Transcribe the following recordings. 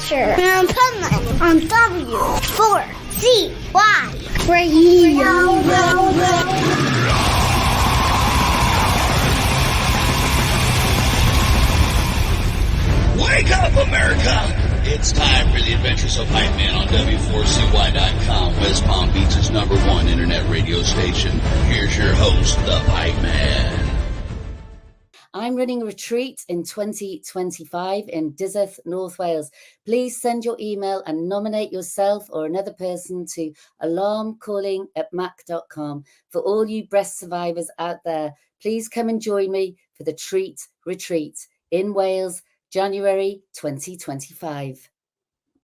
Adventures of Pipeman on W4CY Radio. Wake up, America! It's time for the Adventures of Pipeman on W4CY.com, West Palm Beach's #1 internet radio station. Here's your host, the Pipeman. I'm running a retreat in 2025 in Dyzeth, North Wales. Please send your email and nominate yourself or another person to alarmcalling@mac.com. For all you breast survivors out there, please come and join me for the Treat Retreat in Wales, January 2025.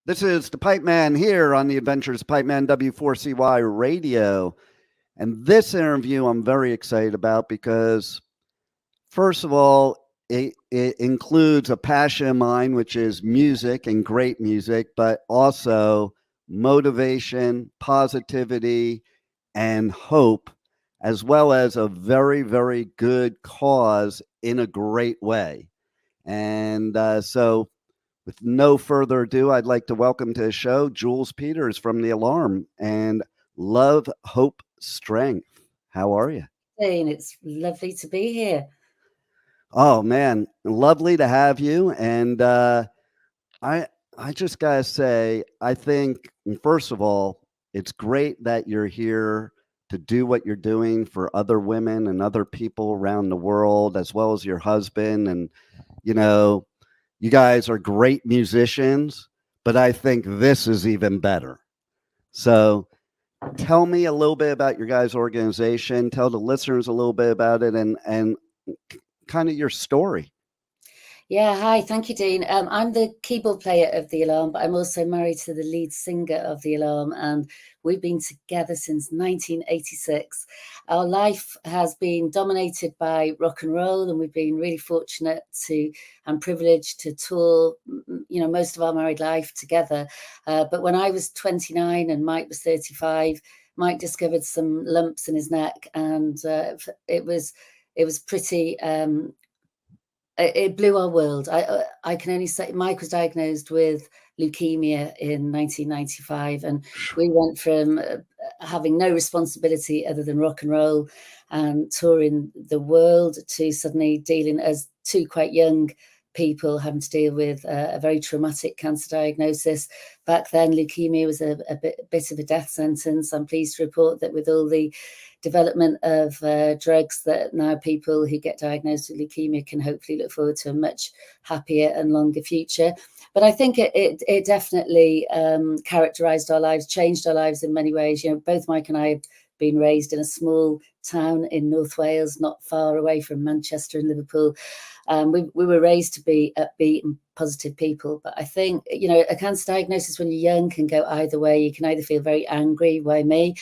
This is the Pipeman here on the Adventures of Pipeman, W4CY Radio. And this interview I'm very excited about because, first of all, it includes a passion of mine, which is music and great music, but also motivation, positivity, and hope, as well as a very, very good cause in a great way. And so with no further ado, I'd like to welcome to the show Jules Peters from The Alarm and Love, Hope, Strength. How are you? Jane, it's lovely to be here. Oh, man, lovely to have you. And I just got to say, I think, first of all, it's great that you're here to do what you're doing for other women and other people around the world, as well as your husband. And you know, you guys are great musicians, but I think this is even better. So tell me a little bit about your guys' organization. Tell the listeners a little bit about it and kind of your story. Yeah, hi. Thank you, Dean. I'm the keyboard player of The Alarm, but I'm also married to the lead singer of The Alarm, and we've been together since 1986. Our life has been dominated by rock and roll, and we've been really fortunate and privileged to tour, most of our married life together. But when I was 29 and Mike was 35, Mike discovered some lumps in his neck, and it was pretty. It blew our world. I can only say Mike was diagnosed with leukemia in 1995, and we went from having no responsibility other than rock and roll and touring the world to suddenly dealing as two quite young people having to deal with a very traumatic cancer diagnosis. Back then, leukemia was a bit of a death sentence. I'm pleased to report that with all the development of drugs, that now people who get diagnosed with leukemia can hopefully look forward to a much happier and longer future. But I think it definitely characterized our lives, changed our lives in many ways. You know, both Mike and I have been raised in a small town in North Wales, not far away from Manchester and Liverpool. We were raised to be upbeat and positive people. But I think, a cancer diagnosis when you're young can go either way. You can either feel very angry, why me?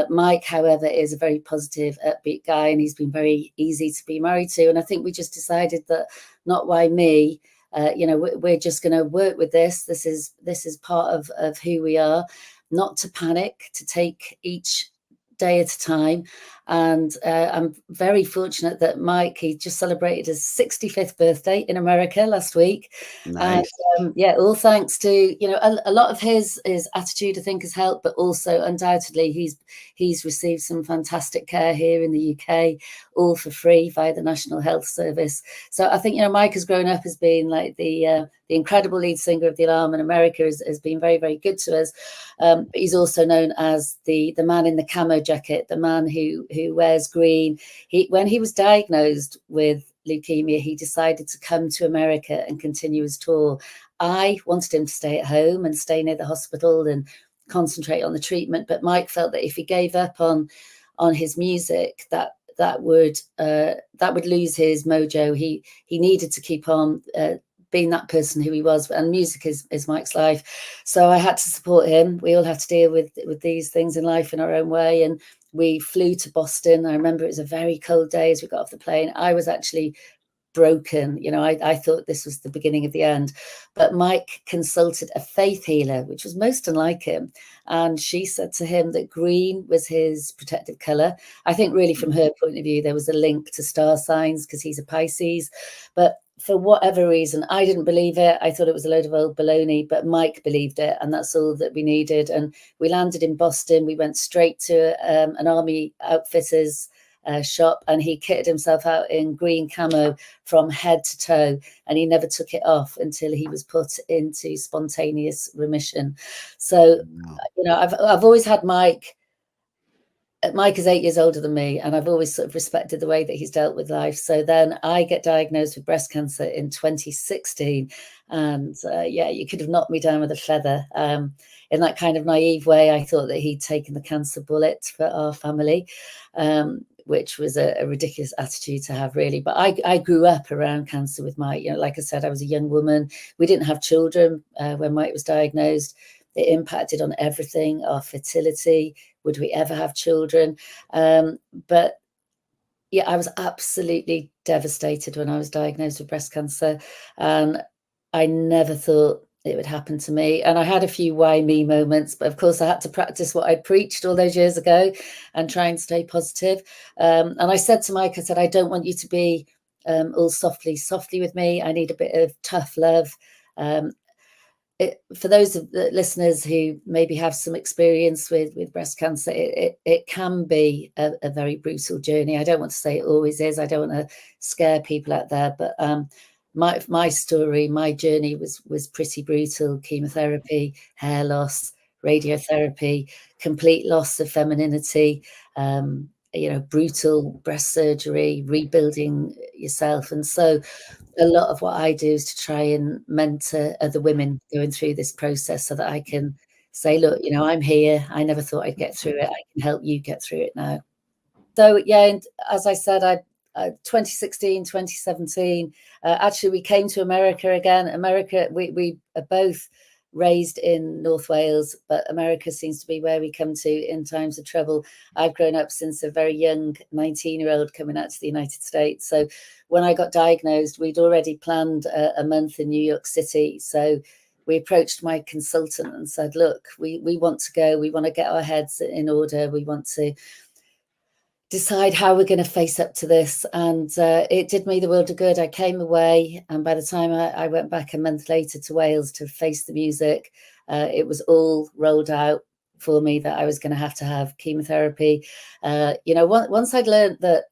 Mike, however, is a very positive, upbeat guy, and he's been very easy to be married to. And I think we just decided that not why me. We're just going to work with this. This is part of who we are, not to panic, to take each day at a time. And I'm very fortunate that Mike, he just celebrated his 65th birthday in America last week. Nice. And, all thanks to, a lot of his attitude, I think, has helped, but also undoubtedly he's received some fantastic care here in the UK, all for free via the National Health Service. So I think, Mike has grown up as being like the incredible lead singer of The Alarm, and America has been very, very good to us. But he's also known as the man in the camo jacket, the man who wears green. When he was diagnosed with leukemia, he decided to come to America and continue his tour. I wanted him to stay at home and stay near the hospital and concentrate on the treatment. But Mike felt that if he gave up on his music, that would lose his mojo. He needed to keep on being that person who he was, and music is Mike's life. So I had to support him. We all have to deal with these things in life in our own way. And we flew to Boston. I remember it was a very cold day as we got off the plane. I was actually broken. I thought this was the beginning of the end. But Mike consulted a faith healer, which was most unlike him. And she said to him that green was his protective colour. I think really from her point of view, there was a link to star signs because he's a Pisces. But for whatever reason, I didn't believe it. I thought it was a load of old baloney, but Mike believed it, and that's all that we needed. And we landed in Boston. We went straight to an army outfitters shop, and he kitted himself out in green camo from head to toe, and he never took it off until he was put into spontaneous remission. So, you know, I've always had Mike. Mike is 8 years older than me, and I've always sort of respected the way that he's dealt with life. So then I get diagnosed with breast cancer in 2016, and yeah, you could have knocked me down with a feather. In that kind of naive way, I thought that he'd taken the cancer bullet for our family, which was a ridiculous attitude to have, really. But I grew up around cancer with Mike. You know, like I said, I was a young woman. We didn't have children when Mike was diagnosed. It impacted on everything, our fertility. Would we ever have children? But yeah, I was absolutely devastated when I was diagnosed with breast cancer. And I never thought it would happen to me. And I had a few why me moments, but of course I had to practice what I preached all those years ago and try and stay positive. And I said to Mike, I said, I don't want you to be all softly with me. I need a bit of tough love. For those of the listeners who maybe have some experience with breast cancer, it can be a very brutal journey. I don't want to say it always is. I don't want to scare people out there, but my story, my journey was pretty brutal. Chemotherapy, hair loss, radiotherapy, complete loss of femininity, you know, brutal breast surgery, rebuilding yourself. And so a lot of what I do is to try and mentor other women going through this process so that I can say, look, you know, I'm here. I never thought I'd get through it. I can help you get through it now. So, yeah, and as I said, 2016, 2017, actually, we came to America again. America, we are both raised in North Wales, but America seems to be where we come to in times of trouble. I've grown up since a very young 19-year-old coming out to the United States. So when I got diagnosed, we'd already planned a month in New York City. So we approached my consultant and said, look, we want to go. We want to get our heads in order. We want to decide how we're going to face up to this. And it did me the world of good. I came away, and by the time I went back a month later to Wales to face the music, it was all rolled out for me that I was going to have chemotherapy. You know, once I'd learned that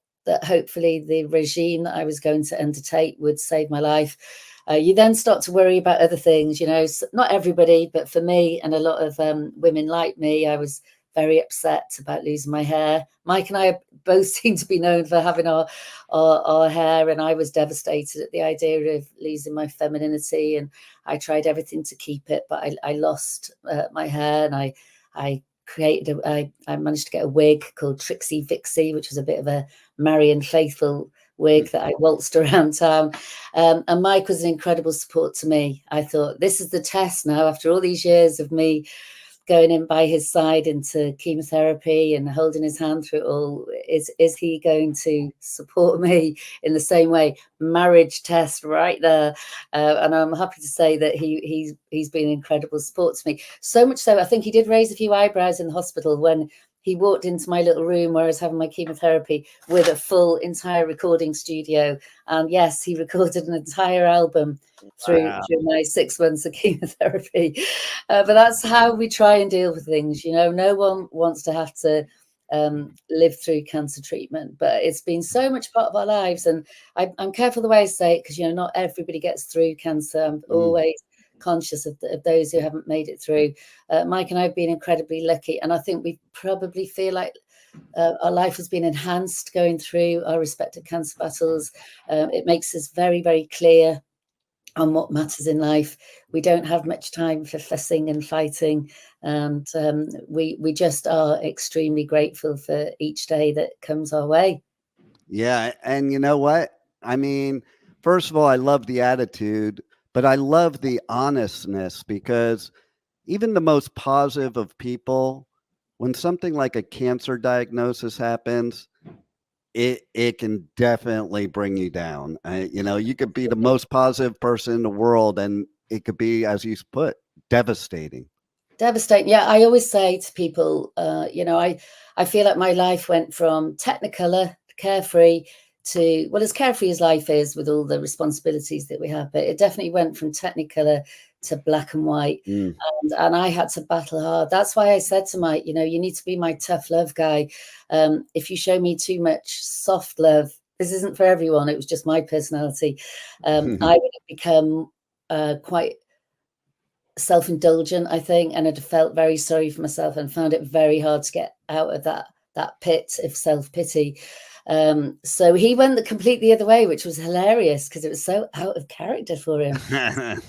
hopefully the regime that I was going to undertake would save my life, you then start to worry about other things. You know, not everybody, but for me and a lot of women like me, I was very upset about losing my hair. Mike and I both seem to be known for having our hair, and I was devastated at the idea of losing my femininity, and I tried everything to keep it, but I lost my hair, and I managed to get a wig called Trixie Vixie, which was a bit of a Marian Faithfull wig that I waltzed around town. And Mike was an incredible support to me. I thought, this is the test now, after all these years of me going in by his side into chemotherapy and holding his hand through it all, is he going to support me in the same way? Marriage test right there. And I'm happy to say that he's been an incredible support to me. So much so, I think he did raise a few eyebrows in the hospital when he walked into my little room where I was having my chemotherapy with a full entire recording studio. And yes, he recorded an entire album through my 6 months of chemotherapy. But that's how we try and deal with things. You know, no one wants to have to live through cancer treatment, but it's been so much part of our lives. And I'm careful the way I say it, because, you know, not everybody gets through cancer. I'm always conscious of those who haven't made it through. Mike and I have been incredibly lucky, and I think we probably feel like our life has been enhanced going through our respective cancer battles. It makes us very, very clear on what matters in life. We don't have much time for fussing and fighting, and we just are extremely grateful for each day that comes our way. Yeah, and you know what? I mean, first of all, I love the attitude, but I love the honestness, because even the most positive of people, when something like a cancer diagnosis happens, it can definitely bring you down. You know, you could be the most positive person in the world, and it could be, as you put, devastating. Devastating. Yeah, I always say to people, you know, I feel like my life went from Technicolor, carefree, to, well, as carefree as life is with all the responsibilities that we have, but it definitely went from Technicolor to black and white. And I had to battle hard. That's why I said to Mike, you know, you need to be my tough love guy. If you show me too much soft love, this isn't for everyone. It was just my personality. I would have become quite self-indulgent, I think, and had felt very sorry for myself and found it very hard to get out of that pit of self-pity. So he went completely the other way, which was hilarious because it was so out of character for him. And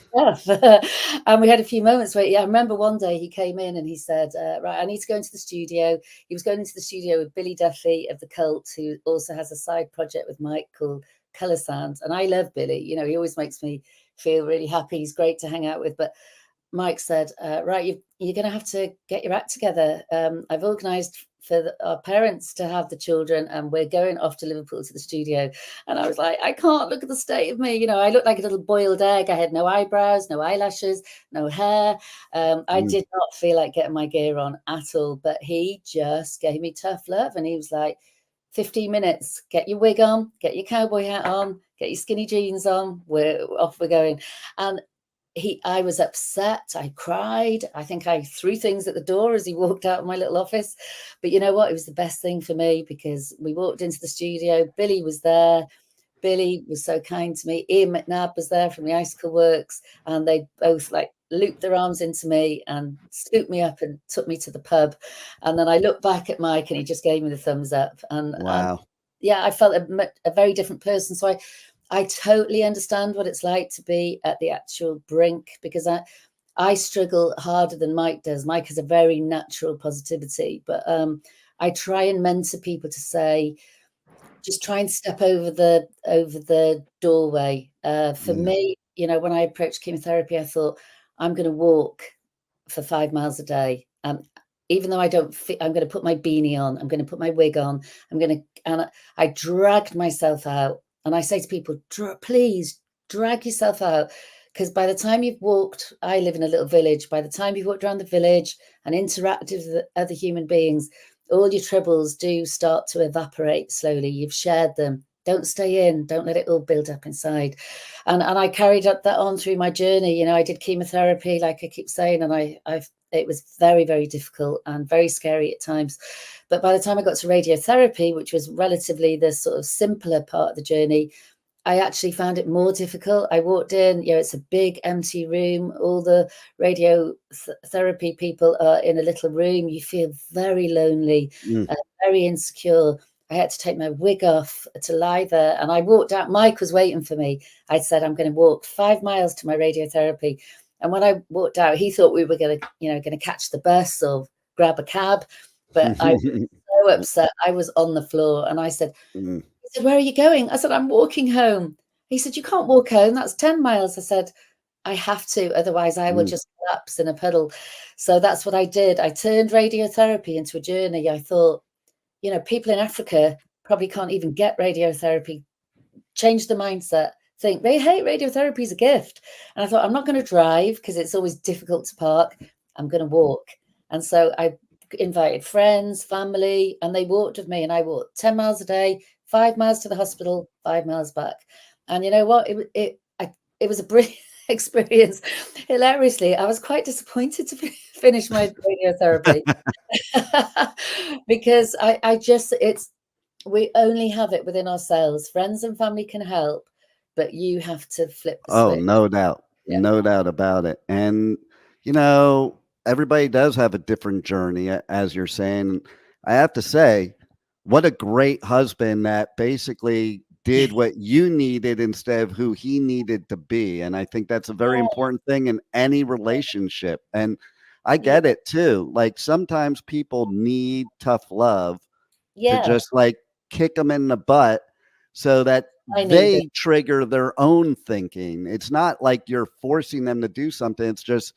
we had a few moments where, I remember one day he came in and he said, right, I need to go into the studio. He was going into the studio with Billy Duffy of The Cult, who also has a side project with Mike called Colour Sound. And I love Billy. You know, he always makes me feel really happy. He's great to hang out with. But Mike said, right, you're going to have to get your act together. I've organised for our parents to have the children, and we're going off to Liverpool to the studio. And I was like, I can't, look at the state of me. You know, I looked like a little boiled egg. I had no eyebrows, no eyelashes, no hair. I did not feel like getting my gear on at all. But he just gave me tough love. And he was like, 15 minutes, get your wig on, get your cowboy hat on, get your skinny jeans on. We're off, we're going. And I was upset. I cried. I think I threw things at the door as he walked out of my little office. But you know what? It was the best thing for me because we walked into the studio. Billy was there. Billy was so kind to me. Ian McNabb was there from the Icicle Works. And they both like looped their arms into me and scooped me up and took me to the pub. And then I looked back at Mike and he just gave me the thumbs up. And wow. I felt a very different person. So I totally understand what it's like to be at the actual brink, because I struggle harder than Mike does. Mike has a very natural positivity, but I try and mentor people to say, just try and step over the doorway. For me, you know, when I approached chemotherapy, I thought I'm going to walk for 5 miles a day. Even though I don't fit, I'm going to put my beanie on. I'm going to put my wig on. And I dragged myself out. And I say to people, please drag yourself out, because by the time you've walked, I live in a little village, by the time you've walked around the village and interacted with other human beings, all your troubles do start to evaporate slowly. You've shared them. Don't stay in. Don't let it all build up inside. And I carried that on through my journey. You know, I did chemotherapy, like I keep saying, and it was very, very difficult and very scary at times. But by the time I got to radiotherapy, which was relatively the sort of simpler part of the journey, I actually found it more difficult. I walked in, you know, it's a big empty room. All the radiotherapy people are in a little room. You feel very lonely, very insecure. I had to take my wig off to lie there. And I walked out. Mike was waiting for me. I said, I'm going to walk 5 miles to my radiotherapy. And when I walked out, he thought we were going to catch the bus or grab a cab. But I was so upset. I was on the floor. And I said, he said, where are you going? I said, I'm walking home. He said, you can't walk home. That's 10 miles. I said, I have to. Otherwise, I will just collapse in a puddle. So that's what I did. I turned radiotherapy into a journey. I thought, you know, people in Africa probably can't even get radiotherapy. Change the mindset. Think, hey, radiotherapy is a gift. And I thought, I'm not going to drive because it's always difficult to park. I'm going to walk. And so I invited friends, family, and they walked with me. And I walked 10 miles a day, 5 miles to the hospital, 5 miles back. And you know what? It was a brilliant experience. Hilariously, I was quite disappointed to finish my radiotherapy because we only have it within ourselves. Friends and family can help, but you have to flip the switch. No doubt. Yeah. No doubt about it. And, you know, everybody does have a different journey, as you're saying. I have to say, what a great husband that basically did what you needed instead of who he needed to be. And I think that's a very important thing in any relationship. And I get it too. Like sometimes people need tough love to just like kick them in the butt so that they trigger their own thinking. It's not like you're forcing them to do something. It's just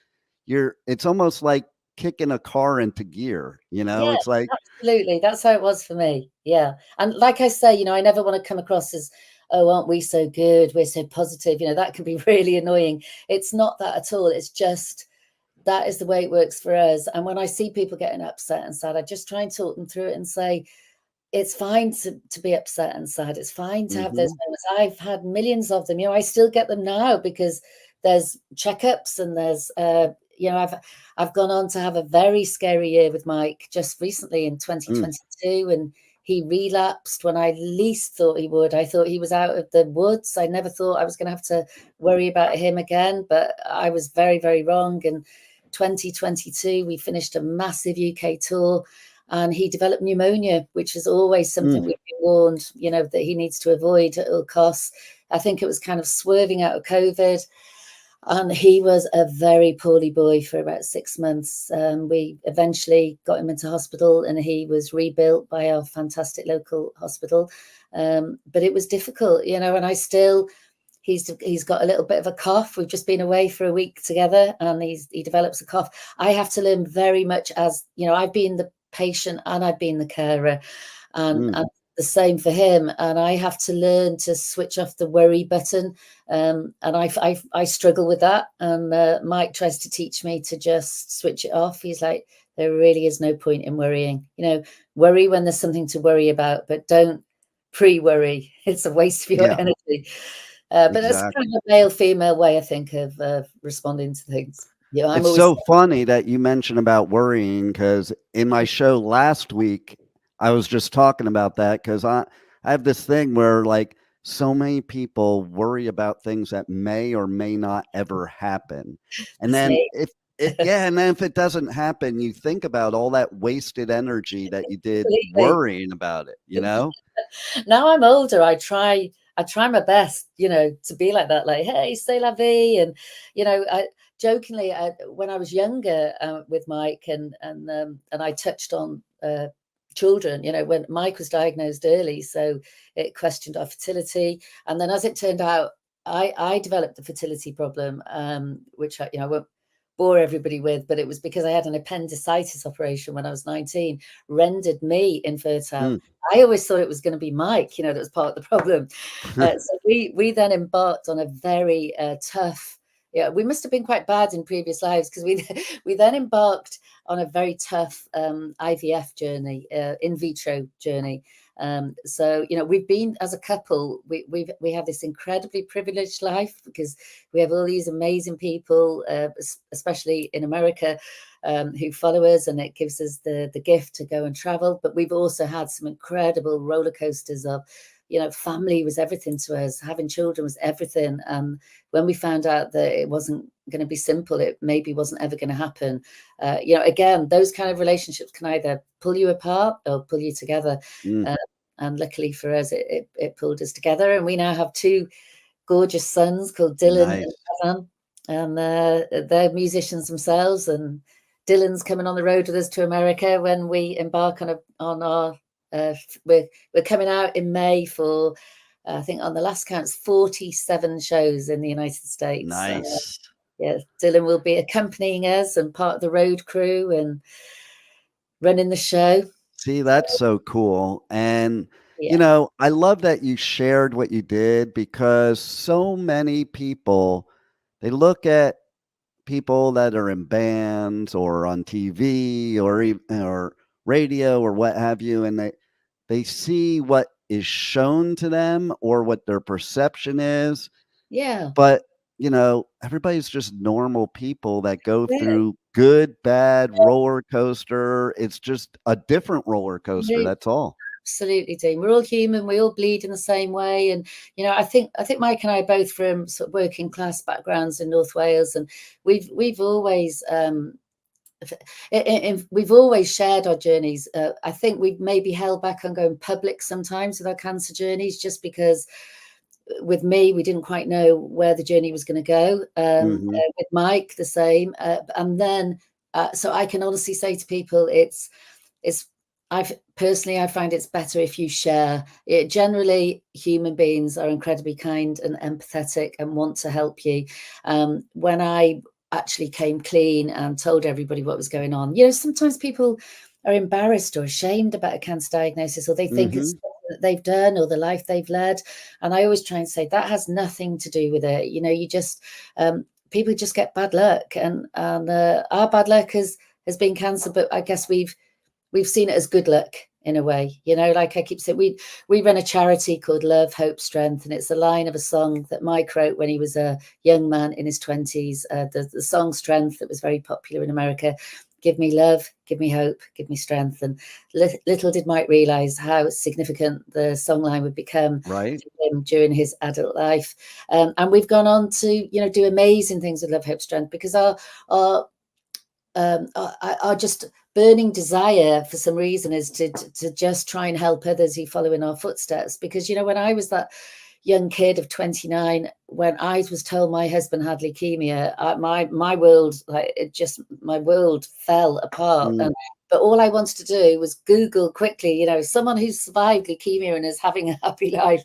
it's almost like kicking a car into gear, you know. It's like, absolutely, that's how it was for me. Yeah. And like I say, you know, I never want to come across as, oh, aren't we so good, we're so positive, you know, that can be really annoying. It's not that at all. It's just that is the way it works for us. And when I see people getting upset and sad, I just try and talk them through it and say, it's fine to be upset and sad. It's fine to have those Mm-hmm. moments. I've had millions of them. I still get them now because there's checkups and there's I've gone on to have a very scary year with Mike just recently in 2022, and he relapsed when I least thought he would. I thought he was out of the woods. I never thought I was going to have to worry about him again, but I was very, very wrong. And 2022, we finished a massive UK tour, and he developed pneumonia, which is always something we've been warned, that he needs to avoid at all costs. I think it was kind of swerving out of COVID. And he was a very poorly boy for about 6 months. We eventually got him into hospital, and he was rebuilt by our fantastic local hospital. But it was difficult, and he's got a little bit of a cough. We've just been away for a week together, and he develops a cough. I have to learn very much as, I've been the patient and I've been the carer, and the same for him. And I have to learn to switch off the worry button. And I struggle with that. And Mike tries to teach me to just switch it off. He's like, there really is no point in worrying. Worry when there's something to worry about, but don't pre-worry. It's a waste of your energy. But that's kind of a male-female way, I think, of responding to things. It's so funny that you mentioned about worrying, because in my show last week, I was just talking about that, because I have this thing where, like, so many people worry about things that may or may not ever happen. And then if it doesn't happen, you think about all that wasted energy that you did worrying about it, Now I'm older, I try my best, to be like that, like, hey, c'est la vie. And, I jokingly, when I was younger with Mike, and I touched on children, when Mike was diagnosed early, so it questioned our fertility. And then, as it turned out, I developed the fertility problem, which I won't bore everybody with, but it was because I had an appendicitis operation when I was 19, rendered me infertile. I always thought it was going to be Mike, that was part of the problem. So we then embarked on a very tough, we must have been quite bad in previous lives, because we then embarked on a very tough IVF journey, in vitro journey. So, we've been, as a couple, we have this incredibly privileged life, because we have all these amazing people, especially in America, who follow us, and it gives us the gift to go and travel. But we've also had some incredible roller coasters of, family was everything to us. Having children was everything. When we found out that it wasn't going to be simple, it maybe wasn't ever going to happen. Again, those kind of relationships can either pull you apart or pull you together. And luckily for us, it pulled us together. And we now have 2 gorgeous sons called Dylan and Evan. And they're musicians themselves. And Dylan's coming on the road with us to America when we embark on our we're coming out in May for, I think on the last count, 47 shows in the United States. Nice. Dylan will be accompanying us and part of the road crew and running the show. See, that's so cool. And I love that you shared what you did, because so many people, they look at people that are in bands or on TV or radio or what have you, and they see what is shown to them or what their perception is. But everybody's just normal people that go through good, bad, roller coaster. It's just a different roller coaster. That's all. Absolutely, Dean. We're all human. We all bleed in the same way. And I think Mike and I are both from sort of working class backgrounds in North Wales, and we've always we've always shared our journeys. I think we've maybe held back on going public sometimes with our cancer journeys, just because with me, we didn't quite know where the journey was going to go. With Mike, the same. And then, so I can honestly say to people, I find it's better if you share. Generally, human beings are incredibly kind and empathetic and want to help you. When I actually came clean and told everybody what was going on, sometimes people are embarrassed or ashamed about a cancer diagnosis, or they think it's that they've done or the life they've led. And I always try and say that has nothing to do with it. You just people just get bad luck, and our bad luck has been cancer, but I guess we've seen it as good luck. in a way, like I keep saying, we run a charity called Love, Hope, Strength, and it's a line of a song that Mike wrote when he was a young man in his 20s. The song Strength, that was very popular in America. Give me love, give me hope, give me strength. And little did Mike realize how significant the songline would become right to him during his adult life. And we've gone on to, do amazing things with Love, Hope, Strength, because our just burning desire for some reason is to just try and help others who follow in our footsteps. Because, when I was that young kid of 29, when I was told my husband had leukemia, my world, my world fell apart. But all I wanted to do was Google quickly, someone who's survived leukemia and is having a happy life.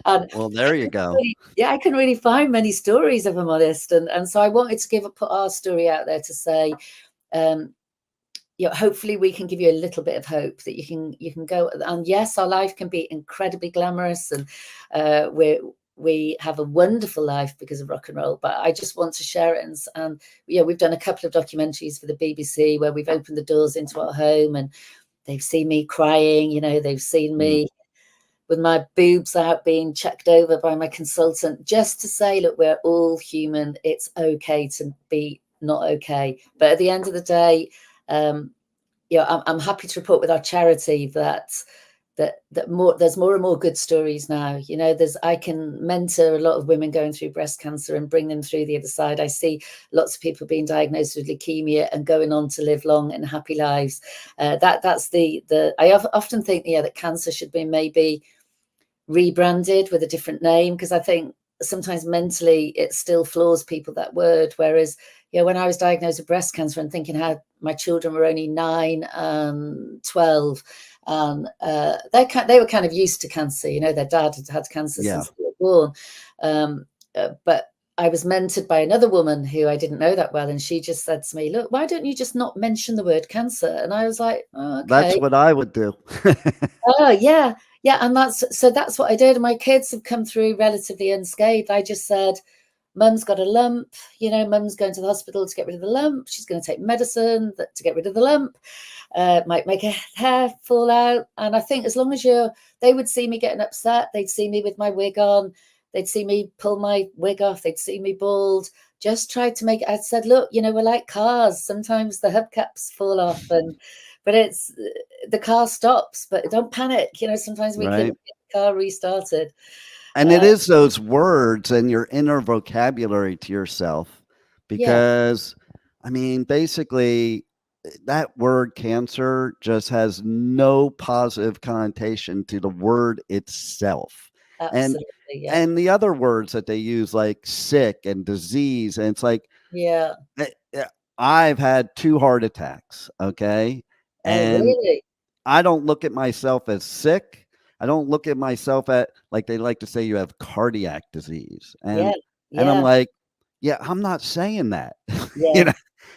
And well, there you go. I couldn't really find many stories, if I'm honest. And so I wanted to put our story out there to say, hopefully we can give you a little bit of hope that you can go. And yes, our life can be incredibly glamorous, and we have a wonderful life because of rock and roll. But I just want to share it. And we've done a couple of documentaries for the BBC where we've opened the doors into our home, and they've seen me crying. They've seen me with my boobs out being checked over by my consultant, just to say, look, we're all human. It's okay to be not okay. But at the end of the day, I'm happy to report with our charity that there's more and more good stories now. I can mentor a lot of women going through breast cancer and bring them through the other side. I see lots of people being diagnosed with leukemia and going on to live long and happy lives. That's I often think that cancer should be maybe rebranded with a different name, because I think sometimes mentally it still floors people, that word. Whereas when I was diagnosed with breast cancer and thinking how my children were only 9 and 12, and they were kind of used to cancer. Their dad had had cancer since they were born. But I was mentored by another woman who I didn't know that well, and she just said to me, look, why don't you just not mention the word cancer? And I was like, oh, okay. That's what I would do. Oh, yeah. Yeah. And that's what I did. And my kids have come through relatively unscathed. I just said, Mum's got a lump, Mum's going to the hospital to get rid of the lump. She's going to take medicine to get rid of the lump. Might make her hair fall out. And I think as long as they would see me getting upset, they'd see me with my wig on, they'd see me pull my wig off, they'd see me bald. Just tried to make it. I said, look, we're like cars. Sometimes the hubcaps fall off, but it's the car stops. But don't panic. Sometimes we can get the car restarted. And it is those words and your inner vocabulary to yourself, because basically that word cancer just has no positive connotation to the word itself. Absolutely, and the other words that they use, like sick and disease, and it's like, I've had 2 heart attacks. Okay. And really? I don't look at myself as sick. I don't look at myself at, like they like to say, you have cardiac disease. And I'm like, I'm not saying that.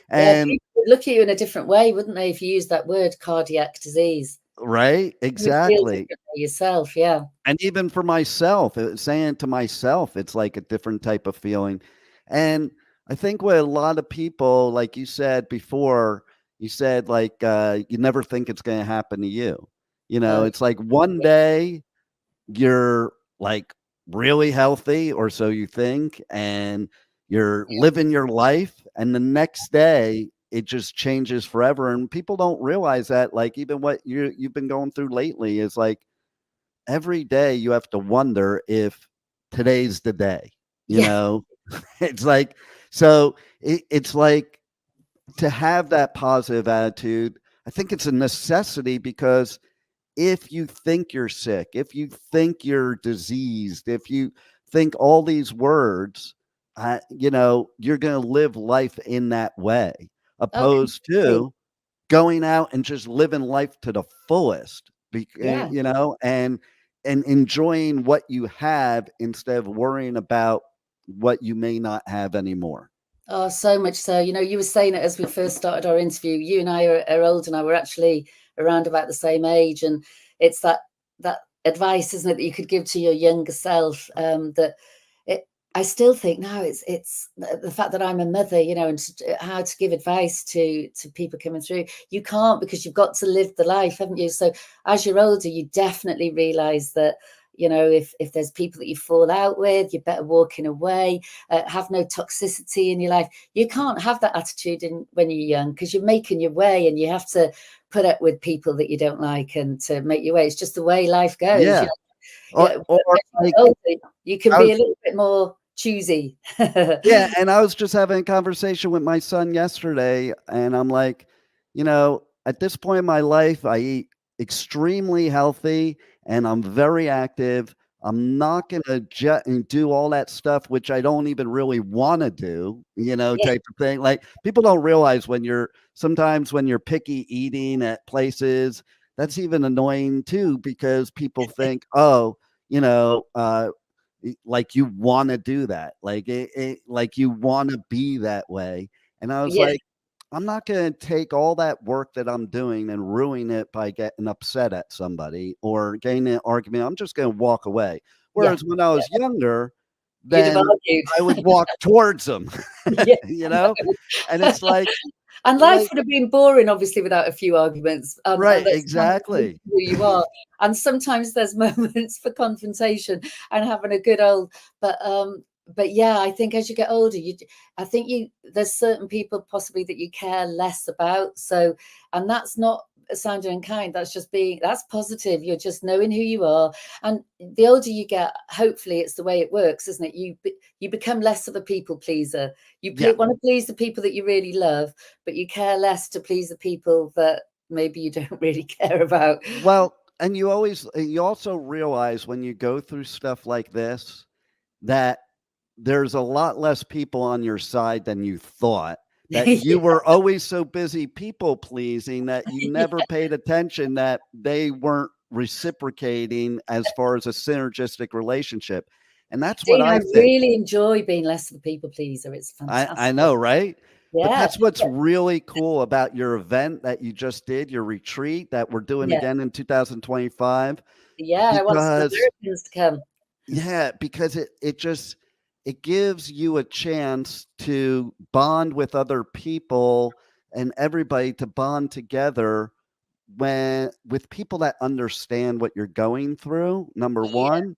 And people would look at you in a different way, wouldn't they, if you use that word, cardiac disease? Right. Exactly. Yourself. Yeah. And even for myself, saying it to myself, it's like a different type of feeling. And I think what a lot of people, like you said before, you said like, you never think it's going to happen to you. It's like one day you're like really healthy, or so you think, and you're living your life, and the next day it just changes forever. And people don't realize that, like, even what you've been going through lately is like every day you have to wonder if today's the day. It's like, so it's like, to have that positive attitude, I think it's a necessity, because if you think you're sick, if you think you're diseased, if you think all these words, you're going to live life in that way, opposed to going out and just living life to the fullest, and enjoying what you have instead of worrying about what you may not have anymore. Oh, so much so. You were saying it as we first started our interview. You and I are old, and I were actually around about the same age, and it's that advice, isn't it, that you could give to your younger self, that I still think now it's the fact that I'm a mother, you know, and how to give advice to people coming through. You can't, because you've got to live the life, haven't you? So as you're older, you definitely realize that, you know, if there's people that you fall out with, you're better walking away. Have no toxicity in your life. You can't have that attitude when you're young, because you're making your way, and you have to put up with people that you don't like and to make your way. It's just the way life goes. Yeah. You know? Yeah, Or like, you can be a little bit more choosy. yeah, and I was just having a conversation with my son yesterday, and I'm like, you know, at this point in my life, I eat extremely healthy and I'm very active. I'm not gonna do all that stuff which I don't even really want to do, you know, Yeah, type of thing. Like, people don't realize when you're picky eating at places, that's even annoying too, because people think, oh, you know, like you want to do that, like like you want to be that way. And I was yeah, like, I'm not going to take all that work that I'm doing and ruin it by getting upset at somebody or getting in an argument. I'm just going to walk away. yeah, Whereas when I was younger, you'd have then argued. I would walk towards them, Yeah, you know. And it's and life like would have been boring, obviously, without a few arguments. right, That's kind of exactly. who you are. And sometimes there's moments for confrontation and having a good old. But yeah, I think as you get older, there's certain people possibly that you care less about. So, and that's not sounding unkind. That's positive. You're just knowing who you are. And the older you get, hopefully, it's the way it works, isn't it? You become less of a people pleaser. You Yeah. want to please the people that you really love, but you care less to please the people that maybe you don't really care about. Well, and you also realize when you go through stuff like this that there's a lot less people on your side than you thought, that you Yeah, were always so busy people pleasing that you never yeah. paid attention that they weren't reciprocating as far as a synergistic relationship. And that's what Dean, I I think. really enjoy being less of a people pleaser. It's I fantastic. know, right? But Yeah, that's what's really cool about your event that you just did, your retreat that we're doing yeah, again in 2025, yeah. And I want some because Americans to come. yeah, because it gives you a chance to bond with other people and everybody to bond together with people that understand what you're going through, number Yeah. one,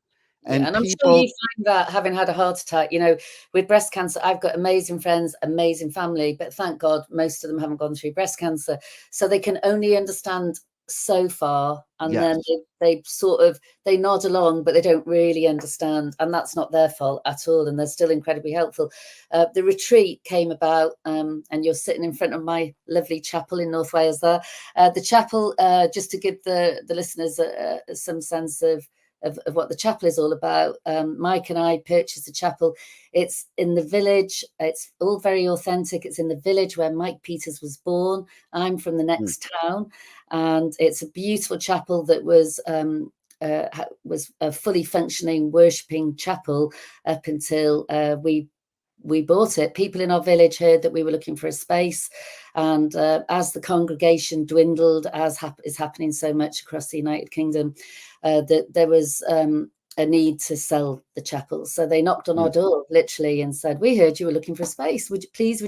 Yeah, and and I'm sure you people. find that having had a heart attack, you know, with breast cancer, I've got amazing friends, amazing family, but thank God most of them haven't gone through breast cancer. So they can only understand so far. And then Yes. they sort of, they nod along, but they don't really understand. And that's not their fault at all. And they're still incredibly helpful. The retreat came about, and you're sitting in front of my lovely chapel in North Wales there. The chapel, just to give the listeners some sense of what the chapel is all about. Mike and I purchased a chapel. It's in the village. It's all very authentic. It's in the village where Mike Peters was born. I'm from the next town, and it's a beautiful chapel that was a fully functioning worshipping chapel up until we bought it. People in our village heard that we were looking for a space, and as the congregation dwindled, as is happening so much across the United Kingdom, that there was a need to sell the chapel. So they knocked on our door literally and said, "We heard you were looking for a space. Would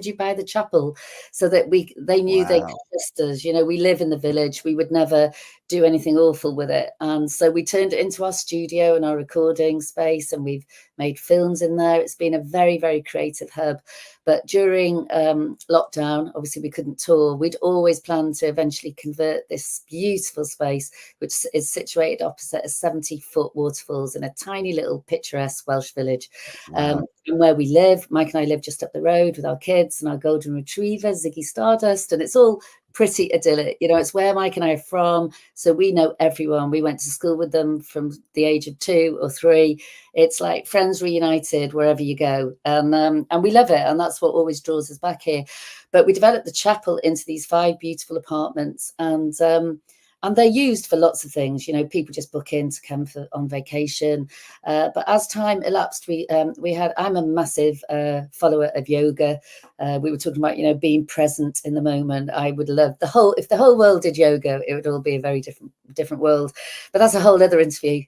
you buy the chapel?" So that they knew they could Wow. trust us. You know, we live in the village. We would never do anything awful with it. And so we turned it into our studio and our recording space, and we've made films in there. It's been a very, very creative hub. But during lockdown, obviously we couldn't tour. We'd always planned to eventually convert this beautiful space, which is situated opposite a 70-foot waterfalls in a tiny little picturesque Welsh village. Wow. And where we live, Mike and I live just up the road with our kids and our golden retriever, Ziggy Stardust, and it's all pretty idyllic. You know, it's where Mike and I are from, so we know everyone. We went to school with them from the age of 2 or 3. It's like friends reunited wherever you go, and we love it, and that's what always draws us back here. But we developed the chapel into these 5 beautiful apartments, and And they're used for lots of things. People just book in to come on vacation. But as time elapsed, I'm a massive follower of yoga. We were talking about, being present in the moment. I would love if the whole world did yoga, it would all be a very different world. But that's a whole other interview.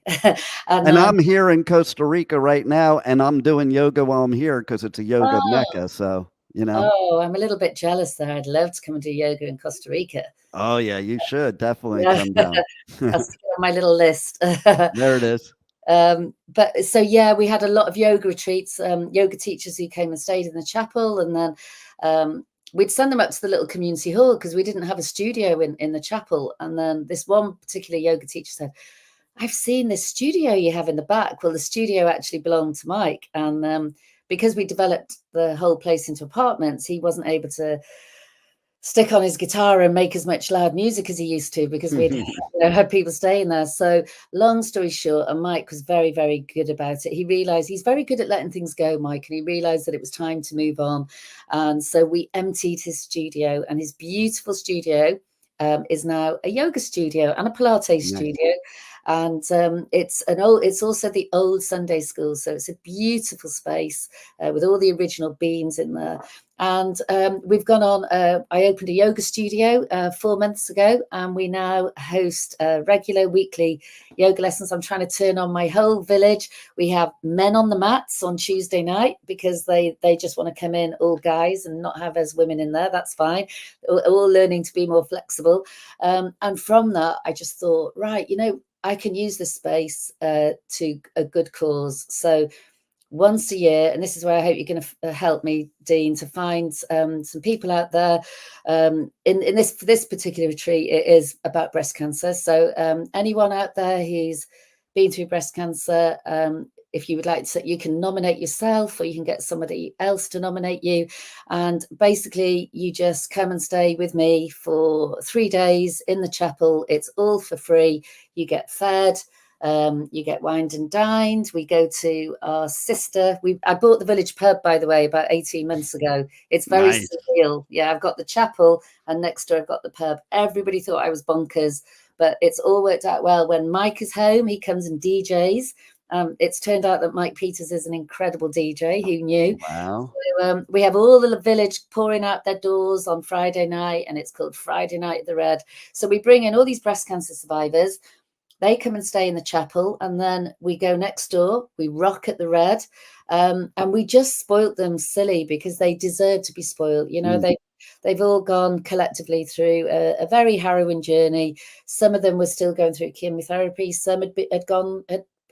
and I'm here in Costa Rica right now, and I'm doing yoga while I'm here because it's a yoga mecca. So, Oh, I'm a little bit jealous there. I'd love to come and do yoga in Costa Rica. Oh, yeah, you should definitely come down. That's on my little list. There it is. But so, yeah, we had a lot of yoga retreats, yoga teachers who came and stayed in the chapel. And then we'd send them up to the little community hall because we didn't have a studio in the chapel. And then this one particular yoga teacher said, I've seen this studio you have in the back. Well, the studio actually belonged to Mike. And because we developed the whole place into apartments, he wasn't able to stick on his guitar and make as much loud music as he used to because we'd had people staying there. So long story short, and Mike was very, very good about it. He realized he's very good at letting things go, Mike, and he realized that it was time to move on. And so we emptied his studio, and his beautiful studio is now a yoga studio and a Pilates studio. And it's also the old Sunday school. So it's a beautiful space with all the original beams in there. And we've gone on, I opened a yoga studio 4 months ago, and we now host regular weekly yoga lessons. I'm trying to turn on my whole village. We have men on the mats on Tuesday night because they just want to come in, all guys, and not have us women in there. That's fine. All learning to be more flexible. And from that, I just thought, right, I can use this space to a good cause. So once a year, and this is where I hope you're going to help me, Dean, to find some people out there. In this particular retreat, it is about breast cancer. So anyone out there who's been through breast cancer, if you would like to, you can nominate yourself, or you can get somebody else to nominate you. And basically, you just come and stay with me for 3 days in the chapel. It's all for free. You get fed. You get wined and dined. We go to our sister. I bought the village pub, by the way, about 18 months ago. It's very surreal. Yeah, I've got the chapel, and next door I've got the pub. Everybody thought I was bonkers, but it's all worked out well. When Mike is home, he comes and DJs. It's turned out that Mike Peters is an incredible DJ. Who knew? Wow. So, we have all the village pouring out their doors on Friday night, and it's called Friday Night at the Red. So we bring in all these breast cancer survivors. They come and stay in the chapel, and then we go next door. We rock at the Red, and we just spoilt them silly because they deserve to be spoiled. They've all gone collectively through a very harrowing journey. Some of them were still going through chemotherapy. Some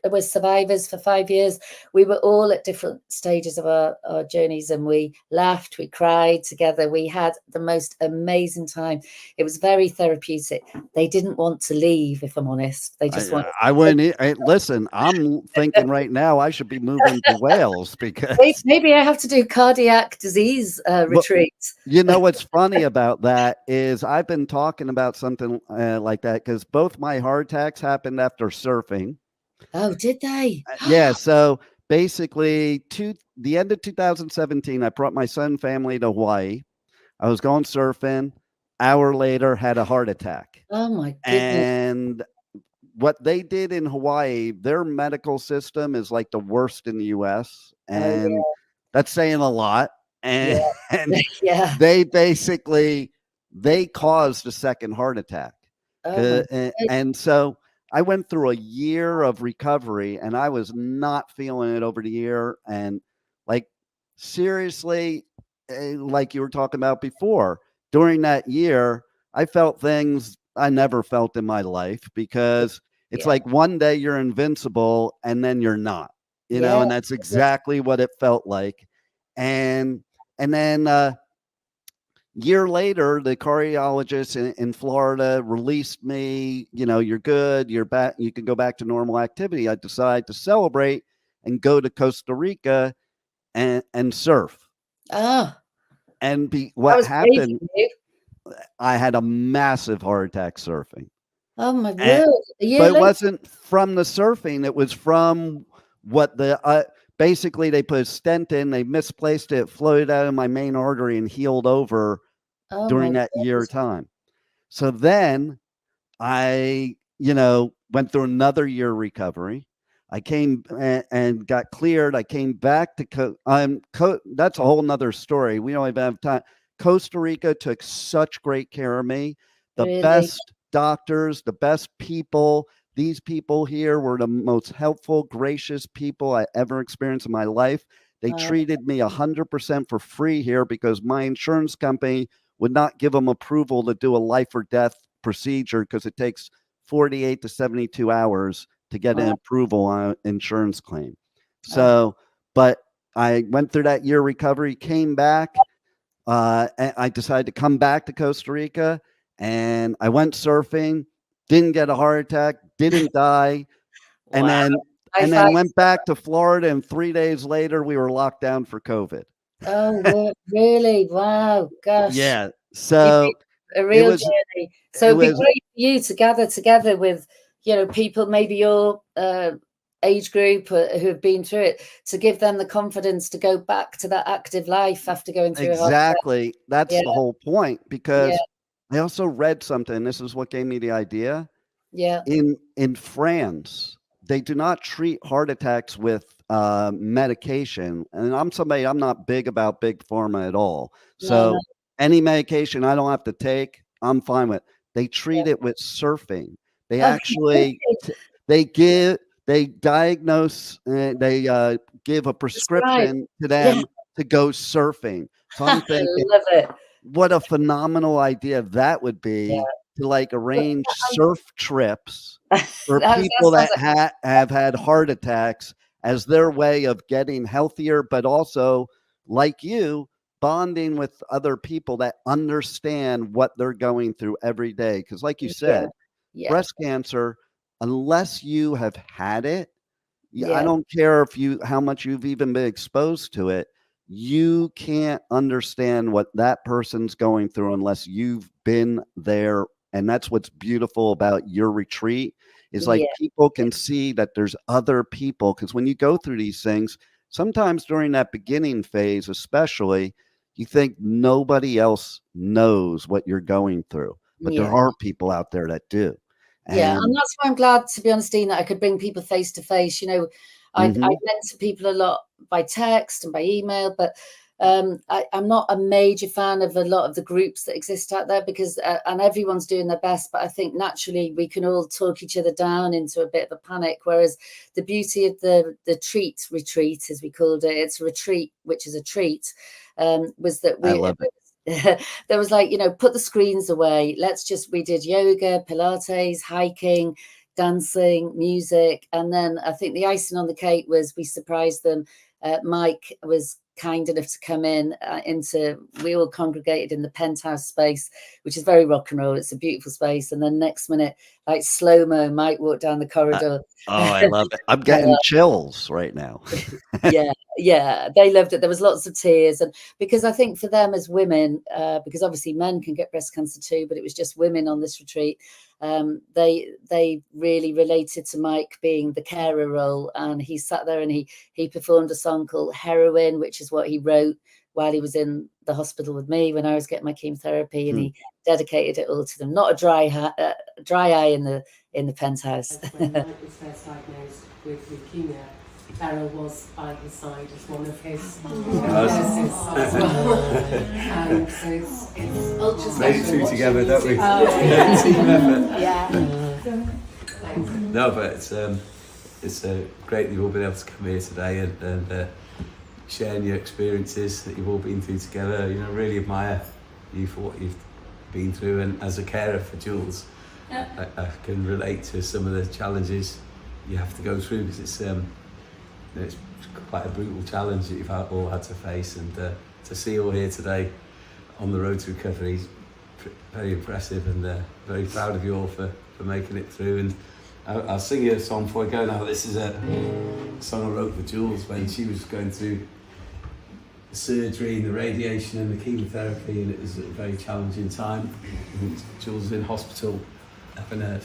were survivors for 5 years. We were all at different stages of our journeys, and we laughed, we cried together. We had the most amazing time. It was very therapeutic. They didn't want to leave, if I'm honest. They just wanted. I wouldn't. Listen, I'm thinking right now I should be moving to Wales because maybe I have to do cardiac disease retreats. What's funny about that is I've been talking about something like that because both my heart attacks happened after surfing. Oh, did they? Yeah. So basically, the end of 2017, I brought my son and family to Hawaii. I was going surfing. Hour later, had a heart attack. Oh my goodness! And what they did in Hawaii, their medical system is like the worst in the U.S. And that's saying a lot. And, they basically caused a second heart attack. And so I went through a year of recovery, and I was not feeling it over the year. And seriously, like you were talking about before, during that year, I felt things I never felt in my life because it's like one day you're invincible and then you're not, and that's exactly what it felt like. And then, year later, the cardiologist in Florida released me. You're good. You're back. You can go back to normal activity. I decided to celebrate and go to Costa Rica and surf. Oh, and what happened? I had a massive heart attack surfing. Oh my word! But it wasn't from the surfing. It was from what basically they put a stent in. They misplaced it, floated out of my main artery, and healed over during that year time. So then I, went through another year recovery. I came and got cleared. I came back to that's a whole nother story. We don't even have time. Costa Rica took such great care of me. The Really? best doctors, the best people. These people here were the most helpful, gracious people I ever experienced in my life. They treated me 100% for free here because my insurance company would not give them approval to do a life or death procedure because it takes 48 to 72 hours to get an approval on an insurance claim. So, but I went through that year recovery, came back. And I decided to come back to Costa Rica, and I went surfing, didn't get a heart attack, didn't die. And then went back to Florida, and 3 days later we were locked down for COVID. Oh, really? Wow, gosh. Yeah. So a real journey. So it'd be great for you to gather together with, people maybe your age group who have been through it, to give them the confidence to go back to that active life after going through exactly. That's the whole point, because I also read something. This is what gave me the idea. Yeah. In France, they do not treat heart attacks with medication. And I'm not big about big pharma at all. So any medication I don't have to take, I'm fine with. They treat it with surfing. They actually, they diagnose, they give a prescription to them to go surfing. So I'm thinking, love it. What a phenomenal idea that would be to arrange surf trips for people that have had heart attacks as their way of getting healthier, but also, like you, bonding with other people that understand what they're going through every day. Because like you said, breast cancer, unless you have had it, I don't care how much you've even been exposed to it, you can't understand what that person's going through unless you've been there. And that's what's beautiful about your retreat is people can see that there's other people. Because when you go through these things, sometimes during that beginning phase, especially, you think nobody else knows what you're going through, but there are people out there that do. And that's why I'm glad, to be honest, Dean, that I could bring people face to face. I mentor people a lot by text and by email, but I'm not a major fan of a lot of the groups that exist out there because, and everyone's doing their best, but I think naturally we can all talk each other down into a bit of a panic. Whereas the beauty of the retreat, as we called it, it's a retreat, which is a treat, was that I love it. There was put the screens away. We did yoga, Pilates, hiking, dancing, music. And then I think the icing on the cake was we surprised them. Mike was kind enough to come in we all congregated in the penthouse space, which is very rock and roll. It's a beautiful space. And then next minute, slow-mo, Mike walked down the corridor. I love it. I'm getting chills right now. Yeah, they loved it. There was lots of tears. And because I think for them as women, because obviously men can get breast cancer too, but it was just women on this retreat, they really related to Mike being the carer role. And he sat there and he performed a song called Heroin, which is what he wrote while he was in the hospital with me when I was getting my chemotherapy, and he dedicated it all to them. Not a dry eye in the penthouse. When Mike was first diagnosed with leukemia, Clara was by his side as one of his nurses. And so it's ultra special. Made it two together, don't we? Team effort. Yeah. No, but it's great that you've all been able to come here today and sharing your experiences that you've all been through together. Really admire you for what you've been through, and as a carer for Jules, I can relate to some of the challenges you have to go through, because it's quite a brutal challenge that you've all had to face, and to see you all here today on the road to recovery is very impressive, and very proud of you all for making it through. And I'll sing you a song before I go now. This is a song I wrote for Jules when she was going through the surgery and the radiation and the chemotherapy, and it was a very challenging time. And Jules was in hospital having a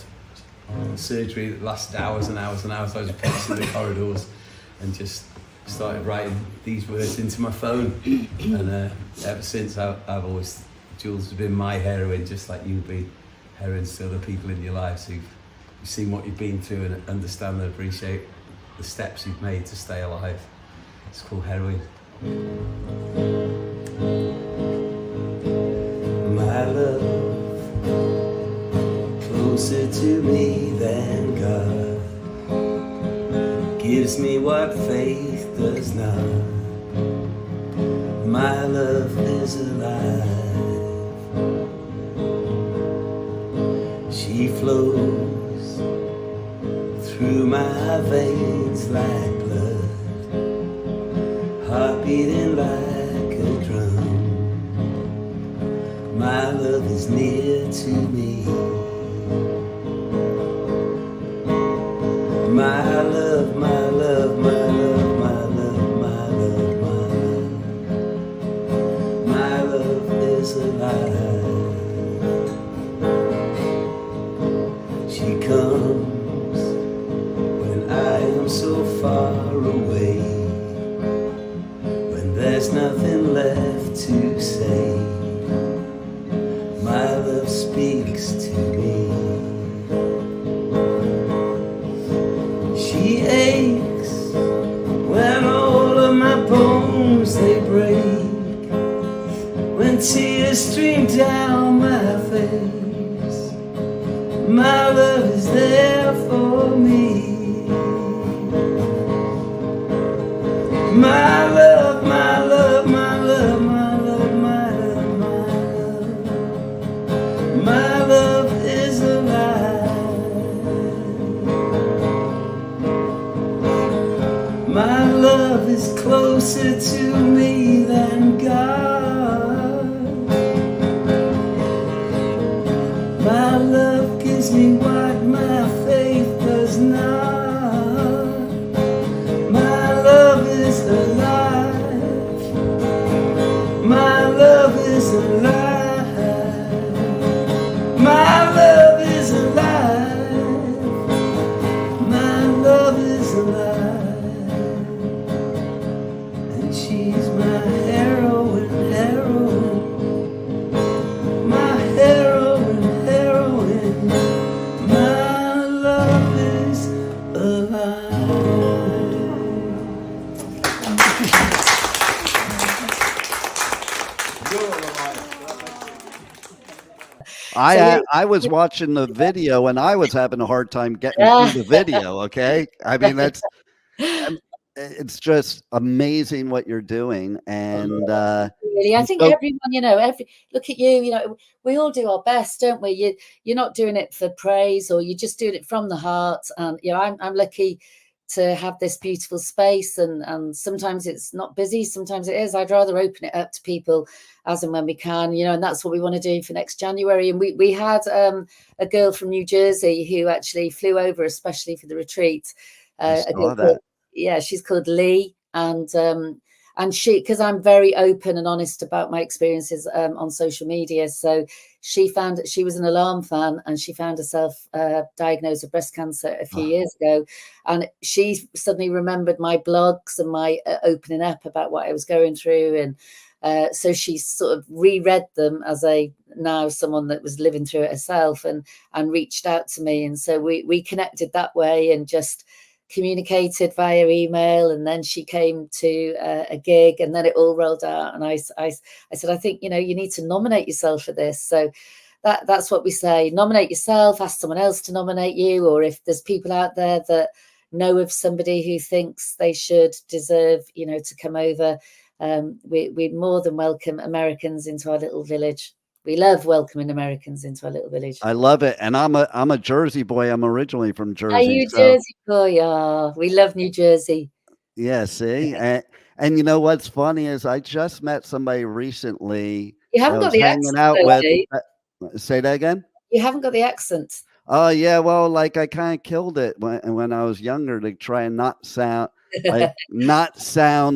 surgery that lasted hours and hours and hours. I was pacing the corridors and just started writing these words into my phone, and ever since I've always, Jules has been my heroine, just like you've been heroines to other people in your lives who've seen what you've been through and understand and appreciate the steps you've made to stay alive. It's called Heroine. My love, closer to me than God, gives me what faith does not. My love is alive. She flows through my veins like blood, heart beating like a drum. My love is near to me. My love, my love, my love, my love, my love, my love. My love is alive. She comes when I am so far away, when there's nothing left to say. My love speaks to me. She aches when all of my bones they break, when tears stream down my face. My love is there for me. My love, my love, my love, my love, my love, my love. My love is alive. My love is closer to me than God. My love gives me what my faith does not. My love is alive. My love is alive. My love is alive. My love is alive. And she's my heroine, heroine. My heroine, heroine. My love is alive. I was watching the video and I was having a hard time getting through the video. Okay, I mean it's just amazing what you're doing, and really, I think so- everyone, look at you. We all do our best, don't we? You're not doing it for praise, or you're just doing it from the heart. And I'm lucky to have this beautiful space, and sometimes it's not busy, sometimes it is. I'd rather open it up to people as and when we can, and that's what we want to do for next January. And we had a girl from New Jersey who actually flew over especially for the retreat. Yeah, she's called Lee, and she, because I'm very open and honest about my experiences on social media, so she was an Alarm fan, and she found herself diagnosed with breast cancer a few years ago, and she suddenly remembered my blogs and my opening up about what I was going through, and so she sort of reread them as someone that was living through it herself, and reached out to me, and so we connected that way and just communicated via email. And then she came to a gig, and then it all rolled out, and I said, I think you need to nominate yourself for this. So that's what we say: nominate yourself, ask someone else to nominate you, or if there's people out there that know of somebody who thinks they deserve to come over, we'd more than welcome Americans into our little village. We love welcoming Americans into our little village. I love it, and I'm a Jersey boy. I'm originally from Jersey. Are you Jersey boy? Yeah, we love New Jersey. Yeah, see, and you know what's funny is I just met somebody recently. You haven't got the hanging accent, out though, with. Say that again. You haven't got the accent. Oh yeah, well, like I kind of killed it when I was younger to try and not sound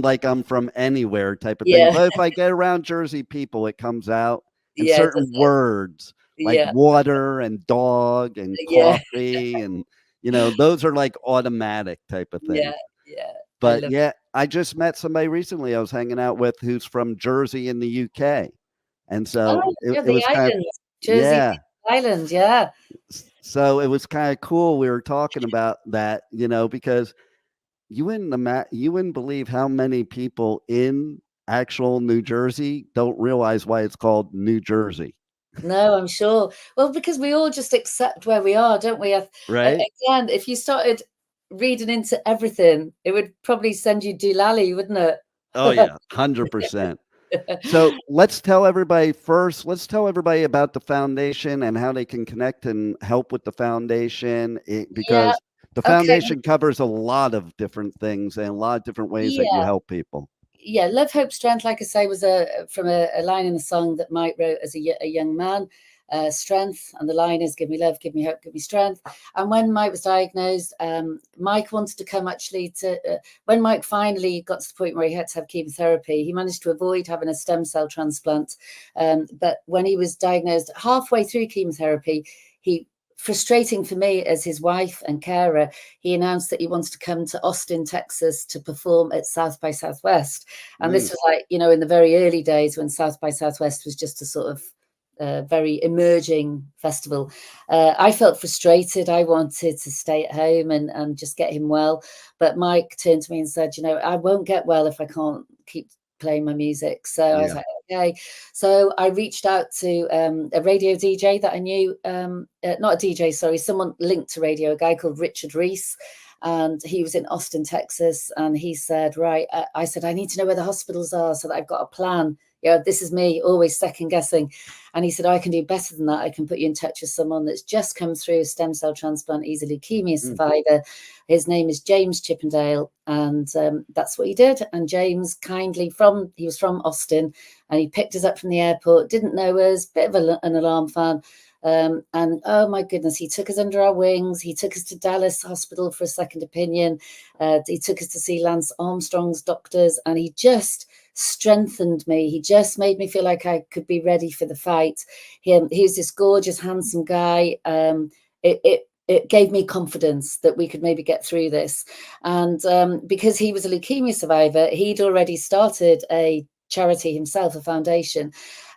like I'm from anywhere type of thing. But if I get around Jersey people, it comes out. And certain words like water and dog and coffee and those are like automatic type of thing. But I just met somebody recently I was hanging out with who's from Jersey in the UK, and so it was kind of, Jersey Island, yeah. So it was kind of cool. We were talking about that, because you wouldn't believe how many people in actual New Jersey don't realize why it's called New Jersey. No, I'm sure. Well, because we all just accept where we are, don't we? Right. Again, if you started reading into everything, it would probably send you doolally, wouldn't it? Oh yeah, 100%. So let's tell everybody about the foundation and how they can connect and help with the foundation, because the Okay. foundation covers a lot of different things and a lot of different ways that you help people. Yeah, Love, Hope, Strength, like I say, was from a line in the song that Mike wrote as a young man. Strength, and the line is give me love, give me hope, give me strength. And when Mike was diagnosed, Mike wanted to come actually to when Mike finally got to the point where he had to have chemotherapy, he managed to avoid having a stem cell transplant, but when he was diagnosed halfway through chemotherapy, frustrating for me as his wife and carer, he announced that he wanted to come to Austin, Texas to perform at South by Southwest. And this was like, in the very early days when South by Southwest was just a sort of very emerging festival. I felt frustrated. I wanted to stay at home and just get him well. But Mike turned to me and said, I won't get well if I can't keep playing my music. So I was like, okay. So I reached out to a radio DJ that I knew, not a DJ, sorry, someone linked to radio, a guy called Richard Reese. And he was in Austin, Texas. And he said, right, I said, I need to know where the hospitals are so that I've got a plan. This is me, always second guessing. And he said, I can do better than that. I can put you in touch with someone that's just come through a stem cell transplant. He's a leukemia survivor. His name is James Chippendale. And that's what he did. And James he was from Austin, and he picked us up from the airport, didn't know us, bit of an alarm fan. And oh my goodness, he took us under our wings. He took us to Dallas Hospital for a second opinion. He took us to see Lance Armstrong's doctors, and he just strengthened me. He just made me feel like I could be ready for the fight. He's this gorgeous, handsome guy. It gave me confidence that we could maybe get through this. And because he was a leukemia survivor, he'd already started a charity himself, a foundation.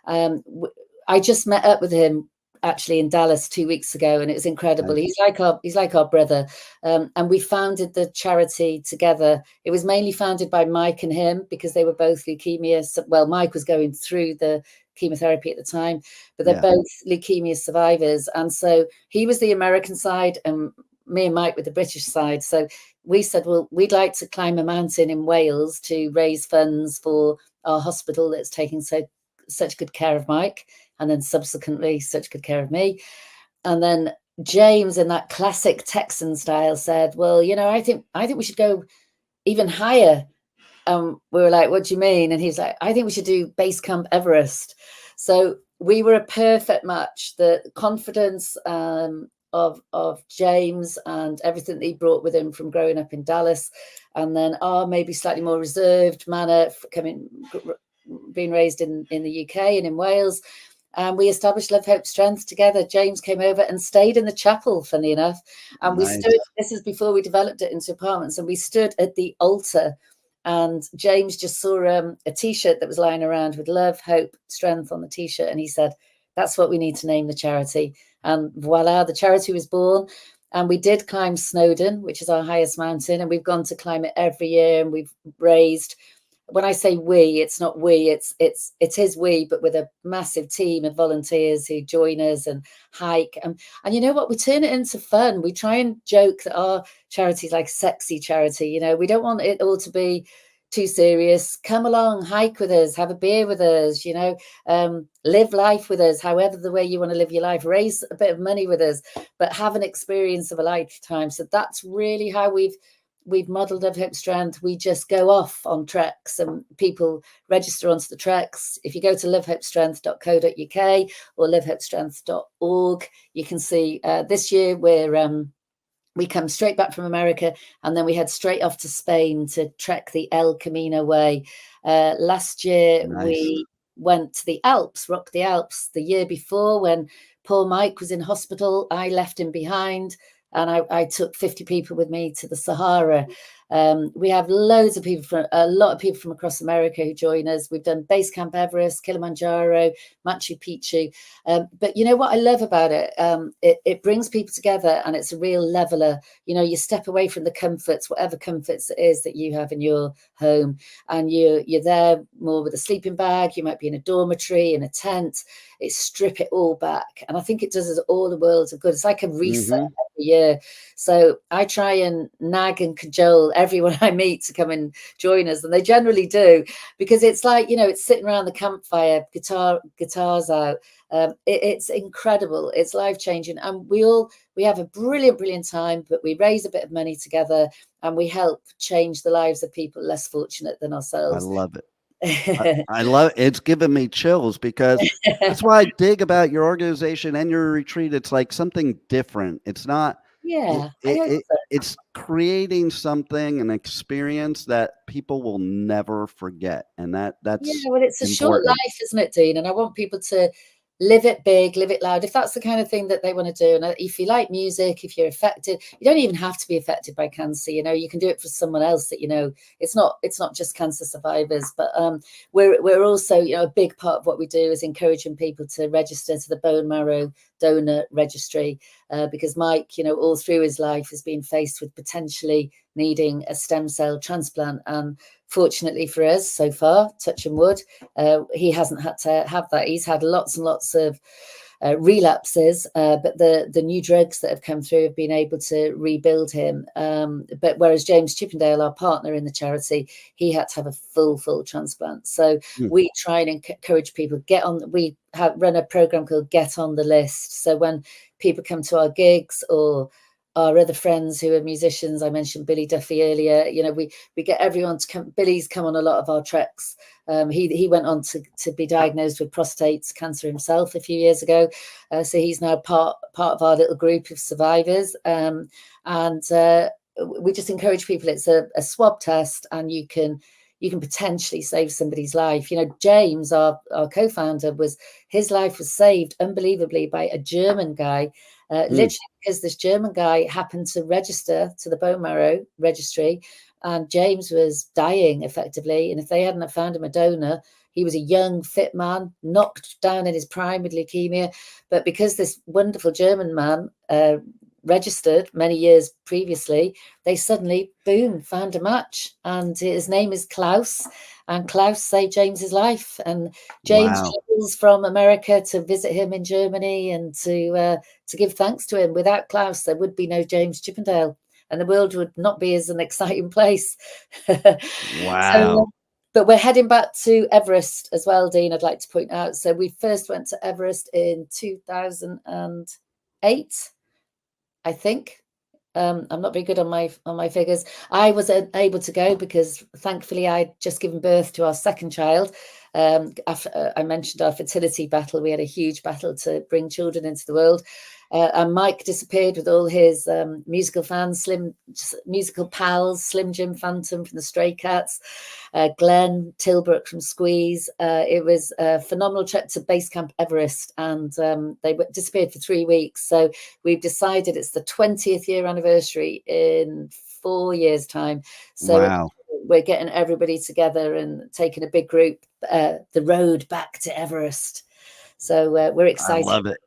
I just met up with him actually in Dallas 2 weeks ago, and it was incredible. Nice. He's like our brother, and we founded the charity together. It was mainly founded by Mike and him because they were both leukemia. Well, Mike was going through the chemotherapy at the time, but they're both leukemia survivors, and so he was the American side and me and Mike with the British side. So we said, well, we'd like to climb a mountain in Wales to raise funds for our hospital that's taking such good care of Mike, and then subsequently such good care of me. And then James, in that classic Texan style, said, well, I think we should go even higher. We were like, what do you mean? And he's like, I think we should do Base Camp Everest. So we were a perfect match. The confidence of James and everything that he brought with him from growing up in Dallas, and then our maybe slightly more reserved manner being raised in the UK and in Wales. And we established Love, Hope, Strength together. James came over and stayed in the chapel, funny enough. And we stood, this is before we developed it into apartments, and we stood at the altar. And James just saw a T-shirt that was lying around with Love, Hope, Strength on the T-shirt. And he said, that's what we need to name the charity. And voila, the charity was born. And we did climb Snowdon, which is our highest mountain. And we've gone to climb it every year. And we've raised... When I say we, it's not we, it is we, but with a massive team of volunteers who join us and hike. And you know what? We turn it into fun. We try and joke that our charity is like a sexy charity. We don't want it all to be too serious. Come along, hike with us, have a beer with us, live life with us, however the way you want to live your life, raise a bit of money with us, but have an experience of a lifetime. So that's really how we've modeled Love, Hope, Strength. We just go off on treks and people register onto the treks. If you go to lovehopestrength.co.uk or lovehopestrength.org, you can see this year we come straight back from America, and then we head straight off to Spain to trek the El Camino way. Last year, we went to the Alps, rocked the Alps. The year before, when poor Mike was in hospital, I left him behind. And I took 50 people with me to the Sahara. We have loads of people a lot of people from across America who join us. We've done Base Camp Everest, Kilimanjaro, Machu Picchu. But you know what I love about it? It brings people together, and it's a real leveler. You know, you step away from the comforts, whatever comforts it is that you have in your home, and you're there more with a sleeping bag. You might be in a dormitory, in a tent. It strip it all back, and I think it does us all the world of good. It's like a reset every year. So I try and nag and cajole everyone I meet to come and join us, and they generally do, because it's like, you know, it's sitting around the campfire, guitars out. It's incredible. It's life-changing, and we have a brilliant time, but we raise a bit of money together and we help change the lives of people less fortunate than ourselves. I love it. I love it. It's giving me chills, because that's why I dig about your organization and your retreat. It's like something different. It's not. Yeah, I hope so. It's creating something, an experience that people will never forget, and that's well, it's a short life, isn't it, Dean? And I want people to live it big, live it loud, if that's the kind of thing that they want to do. And if you like music, if you're affected, you don't even have to be affected by cancer. You know, you can do it for someone else that, you know, it's not just cancer survivors. But we're also, you know, a big part of what we do is encouraging people to register to the bone marrow donor registry, because Mike, you know, all through his life has been faced with potentially needing a stem cell transplant. And fortunately for us, so far, touch and wood, he hasn't had to have that. He's had lots and lots of relapses, but the new drugs that have come through have been able to rebuild him. But whereas James Chippendale, our partner in the charity, he had to have a full transplant. So we try and encourage people, we run a program called Get on the List. So when people come to our gigs, or our other friends who are musicians, I mentioned Billy Duffy earlier, you know, we get everyone to come. Billy's come on a lot of our treks. He went on to be diagnosed with prostate cancer himself a few years ago. So he's now part of our little group of survivors. And we just encourage people. It's a swab test, and you can potentially save somebody's life. You know, James, our co-founder, his life was saved unbelievably by a German guy, literally because this German guy happened to register to the bone marrow registry, and James was dying effectively. And if they hadn't have found him a donor, he was a young, fit man, knocked down in his prime with leukemia. But because this wonderful German man registered many years previously, they suddenly, boom, found a match. And his name is Klaus, and Klaus saved James's life. And James travels from America to visit him in Germany and to give thanks to him. Without Klaus, there would be no James Chippendale, and the world would not be as an exciting place. Wow. But we're heading back to Everest as well, Dean, I'd like to point out. So we first went to Everest in 2008, I think. I'm not very good on my figures. I was able to go because thankfully I'd just given birth to our second child. After I mentioned our fertility battle, we had a huge battle to bring children into the world. And Mike disappeared with all his musical fans, musical pals, Slim Jim Phantom from the Stray Cats, Glenn Tilbrook from Squeeze. It was a phenomenal trip to Base Camp Everest, and they disappeared for 3 weeks. So we've decided it's the 20th year anniversary in 4 years' time. So we're getting everybody together and taking a big group, the road back to Everest. So we're excited. I love it.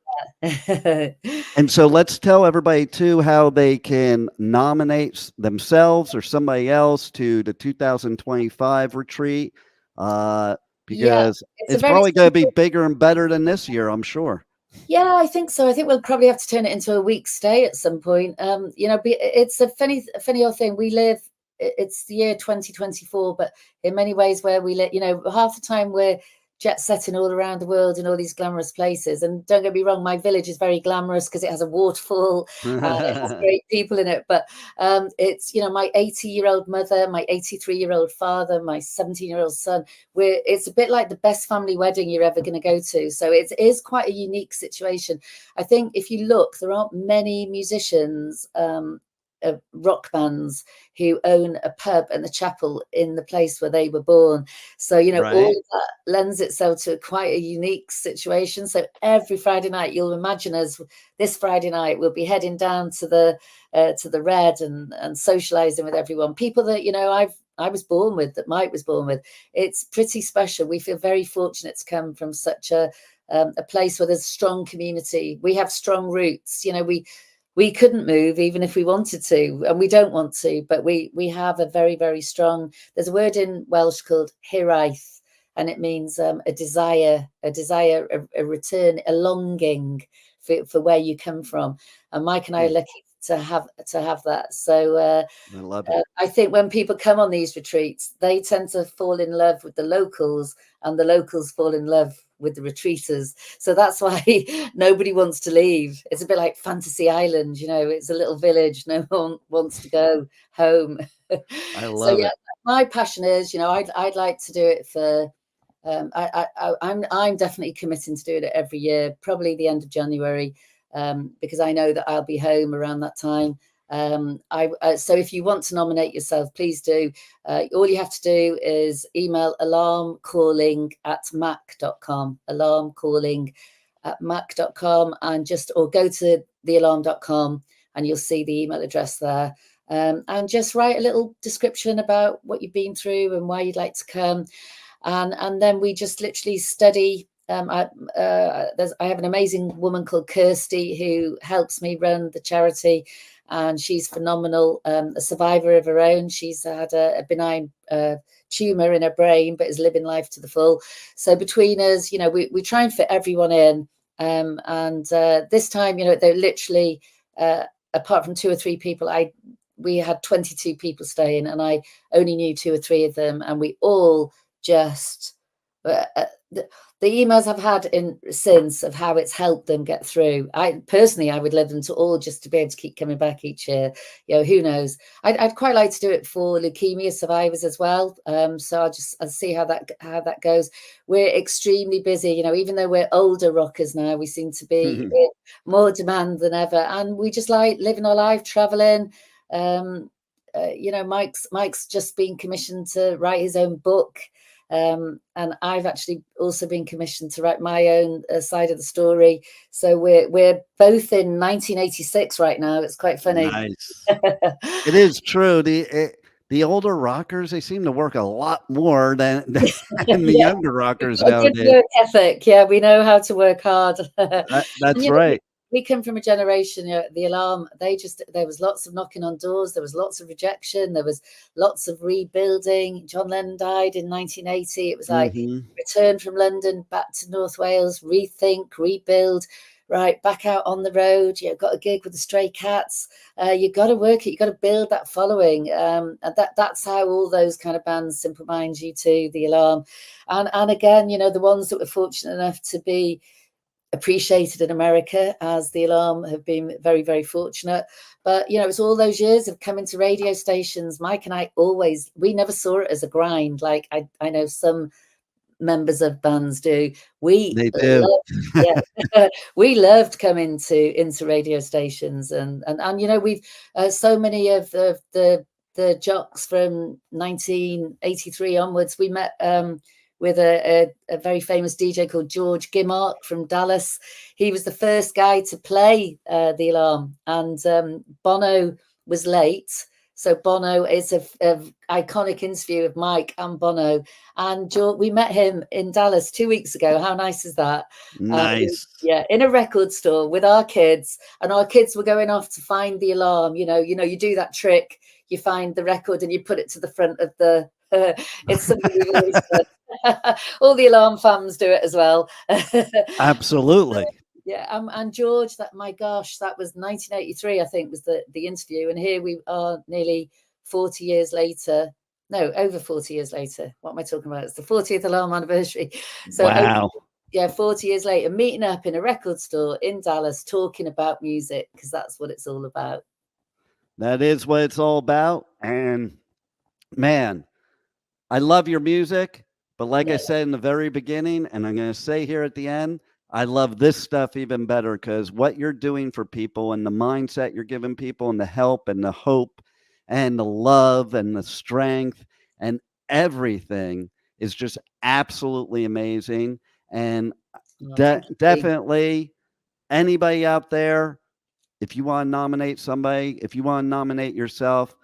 And so let's tell everybody too how they can nominate themselves or somebody else to the 2025 retreat, because it's probably going to be bigger and better than this year, I'm sure. Yeah, I think so. I think we'll probably have to turn it into a week stay at some point. You know, it's a funny old thing. It's the year 2024, but in many ways where we live, you know, half the time we're jet setting all around the world in all these glamorous places. And don't get me wrong, my village is very glamorous because it has a waterfall and it has great people in it. But it's, you know, my 80-year-old mother, my 83-year-old father, my 17-year-old son. It's a bit like the best family wedding you're ever going to go to. So it is quite a unique situation. I think if you look, there aren't many musicians rock bands who own a pub and the chapel in the place where they were born. So, you know, Right. all of that lends itself to quite a unique situation. So every Friday night, you'll imagine us this Friday night, we'll be heading down to the Red and socializing with everyone. People that, you know, I was born with, that Mike was born with. It's pretty special. We feel very fortunate to come from such a place where there's a strong community. We have strong roots. You know, we couldn't move even if we wanted to, and we don't want to, but we have a very, very strong, there's a word in Welsh called hiraeth, and it means a desire, a return, a longing for where you come from. And Mike and I are lucky to have that. So I love it. I think when people come on these retreats, they tend to fall in love with the locals, and the locals fall in love with the retreaters. So that's why nobody wants to leave. It's a bit like Fantasy Island, you know, it's a little village. No one wants to go home. I love it. My passion is, you know, I'd like to do it for, I'm definitely committing to doing it every year, probably the end of January, because I know that I'll be home around that time. So if you want to nominate yourself, please do. All you have to do is email alarmcalling@mac.com, alarmcalling@mac.com, and or go to thealarm.com and you'll see the email address there. And just write a little description about what you've been through and why you'd like to come. And then we just literally study. I have an amazing woman called Kirsty who helps me run the charity, and she's phenomenal, a survivor of her own. She's had a benign tumor in her brain, but is living life to the full. So between us, you know, we try and fit everyone in. And this time, you know, they're literally, apart from 2 or 3 people, we had 22 people staying, and I only knew 2 or 3 of them, and we all just the emails I've had since of how it's helped them get through. I would love them to all just to be able to keep coming back each year. You know, who knows? I'd quite like to do it for leukemia survivors as well. So I'll see how that goes. We're extremely busy. You know, even though we're older rockers now, we seem to be in more demand than ever, and we just like living our life, traveling. You know, Mike's just been commissioned to write his own book. And I've actually also been commissioned to write my own side of the story. So we're both in 1986 right now. It's quite funny. Nice. It is true. The older rockers, they seem to work a lot more than the younger rockers nowadays. Good work ethic. Yeah, we know how to work hard. That's right. We come from a generation, you know, the Alarm, there was lots of knocking on doors, there was lots of rejection, there was lots of rebuilding. John Lennon died in 1980. It was like return from London back to North Wales, rethink, rebuild, right, back out on the road. You got a gig with the Stray Cats. You got to work it, you got to build that following. And that's how all those kind of bands, Simple Minds, U2, the Alarm. And again, you know, the ones that were fortunate enough to be appreciated in America, as the Alarm have been very, very fortunate. But, you know, it's all those years of coming to radio stations. Mike and I we never saw it as a grind. Like I know some members of bands do. We loved coming into radio stations, and you know, we've so many of the jocks from 1983 onwards. We met with a very famous DJ called George Gimmark from Dallas. He was the first guy to play the Alarm, and Bono was late. So Bono is a iconic interview of Mike and Bono, and we met him in Dallas 2 weeks ago. How nice is that? Nice. In a record store with our kids, and our kids were going off to find the Alarm. You know, you do that trick. You find the record and you put it to the front of the. It's something we've always done. All the Alarm fans do it as well. Absolutely. Yeah, and George, that was 1983, I think, was the interview, and here we are, nearly 40 years later. No, over 40 years later. What am I talking about? It's the 40th Alarm anniversary. So wow. 40 years later, meeting up in a record store in Dallas, talking about music, because that's what it's all about. That is what it's all about, and man, I love your music. But like I said in the very beginning, and I'm going to say here at the end, I love this stuff even better because what you're doing for people and the mindset you're giving people and the help and the hope and the love and the strength and everything is just absolutely amazing. And Oh, thank you, Dean. definitely anybody out there, if you want to nominate somebody, if you want to nominate yourself,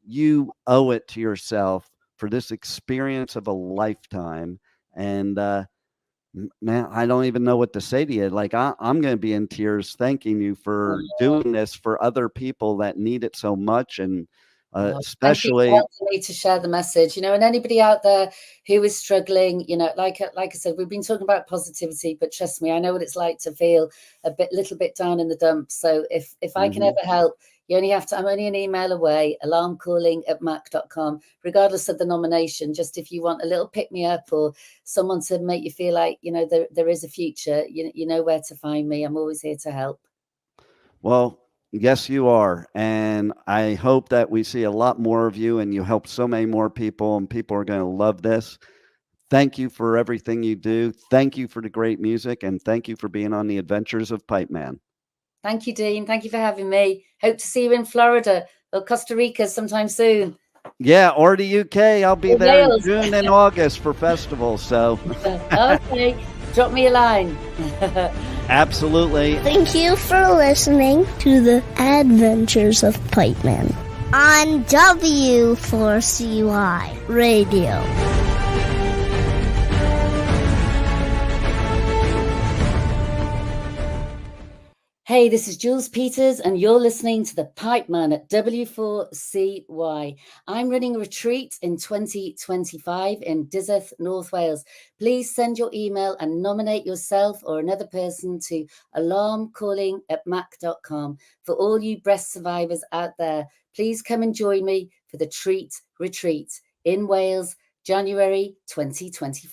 you owe it to yourself for this experience of a lifetime. And man, I don't even know what to say to you. Like I'm going to be in tears thanking you for doing this for other people that need it so much, and Thank you especially for helping me to share the message, and anybody out there who is struggling, like I said, we've been talking about positivity, but trust me, I know what it's like to feel little bit down in the dumps. So if I can ever help, you only have to, I'm only an email away, alarmcalling@mac.com, regardless of the nomination. Just if you want a little pick me up or someone to make you feel like, there is a future, you know where to find me. I'm always here to help. Well, yes, you are. And I hope that we see a lot more of you and you help so many more people, and people are going to love this. Thank you for everything you do. Thank you for the great music, and thank you for being on the Adventures of Pipeman. Thank you, Dean. Thank you for having me. Hope to see you in Florida or Costa Rica sometime soon. Yeah, or the UK. I'll be Or there in Wales. June and August for festivals. So Okay, drop me a line. absolutely. Thank you for listening to the Adventures of Pipeman on W4CY Radio. Hey, this is Jules Peters, and you're listening to the Pipeman at W4CY. I'm running a retreat in 2025 in Dyserth, North Wales. Please send your email and nominate yourself or another person to alarmcalling@mac.com. For all you breast survivors out there, please come and join me for the Treat Retreat in Wales, January 2025.